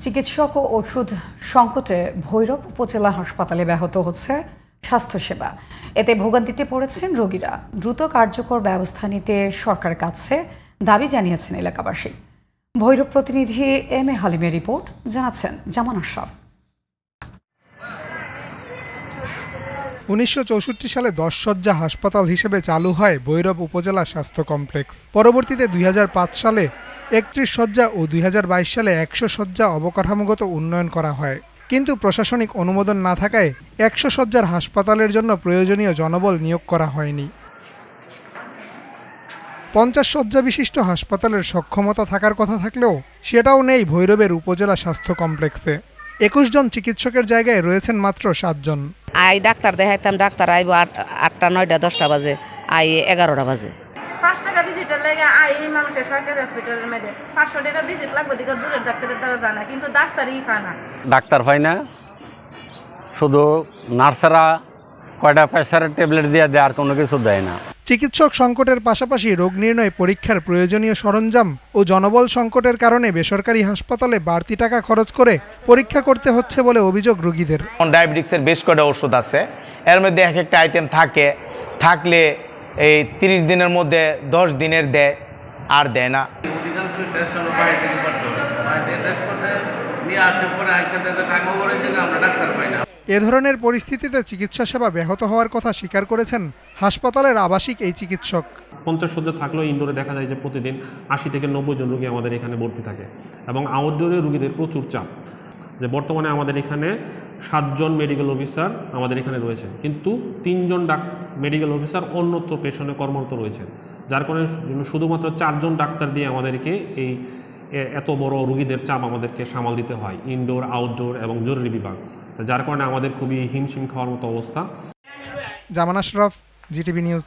চিকিৎসক ও ওষুধ সংকটে ভৈরব উপজেলা হাসপাতালে ব্যাহত হচ্ছে স্বাস্থ্যসেবা। এতে ভোগান্তিতে পড়েছেন রোগীরা। দ্রুত কার্যকর ব্যবস্থা নিতে সরকারের কাছে দাবি জানিয়েছেন এলাকাবাসী। ভৈরব প্রতিনিধি এম এ হালিমের রিপোর্ট, জানাচ্ছেন জামান আশরাফ। 1964 সালে 10 শয্যা হাসপাতাল হিসেবে চালু হয় ভৈরব উপজেলা স্বাস্থ্য কমপ্লেক্স। পরবর্তীতে 2005 সালে 31 শয্যা ও 2022 সালে 100 শয্যা অবকাঠামোগত উন্নয়ন করা হয়। কিন্তু প্রশাসনিক অনুমোদন না থাকায় 100 শয্যার হাসপাতালের জন্য প্রয়োজনীয় জনবল নিয়োগ করা হয়নি। 50 শয্যা বিশিষ্ট হাসপাতালের সক্ষমতা থাকার কথা থাকলেও সেটাও নেই ভৈরবের উপজেলা স্বাস্থ্য কমপ্লেক্সে। 21 জন চিকিৎসকের জায়গায় রয়েছেন মাত্র 7 জন। ডাক্তার দেখাইতাম, ডাক্তার আইব 8টা 9টা 10টা বাজে, 11টা বাজে। 5 টাকা ভিজিটের লাগে মানুষের সরকারি হসপিটালের মধ্যে 500 টাকা ভিজিট লাগবে, দিকে দূরের ডাক্তারের দ্বারা যায় না, কিন্তু ডাক্তারই পায় না। ডাক্তার পায় না, শুধু নার্সেরা কয়টা প্রেসারের ট্যাবলেট দিয়ে দেয়, আর কোনো কিছু দেয় না। চিকিৎসক সংকটের পাশাপাশি রোগ নির্ণয় পরীক্ষার প্রয়োজনীয় সরঞ্জাম ও জনবল সংকটের কারণে বেসরকারি হাসপাতালে বাড়তি টাকা খরচ করে পরীক্ষা করতে হচ্ছে বলে অভিযোগ রোগীদের। ডায়াবেটিক্সের বেশ কয়টা ওষুধ আছে, এর মধ্যে এক একটা আইটেম থাকলে এই 30 দিনের মধ্যে 10 দিনের দেয়, আর দেয় না। এ ধরনের পরিস্থিতিতে চিকিৎসা সেবা ব্যাহত হওয়ার কথা স্বীকার করেছেন হাসপাতালের আবাসিক এই চিকিৎসক। 50 শয্যা থাকলেও ইনডোরে দেখা যায় যে প্রতিদিন 80 থেকে 90 জন রোগী আমাদের এখানে ভর্তি থাকে, এবং আউটডোরে রোগীদের প্রচুর চাপ। যে বর্তমানে আমাদের এখানে 7 জন মেডিকেল অফিসার আমাদের এখানে রয়েছেন, কিন্তু 3 জন মেডিকেল অফিসার অন্যত্র পেশনে কর্মরত রয়েছেন, যার কারণে শুধুমাত্র 4 জন ডাক্তার দিয়ে আমাদেরকে এই এত বড় রোগীদের চাপ আমাদেরকে সামাল দিতে হয়, ইনডোর, আউটডোর এবং জরুরি বিভাগ। যার কারণে আমাদের খুবই হিমশিম খাওয়ার মতো অবস্থা। জামান আশরাফ, জিটিভি নিউজ।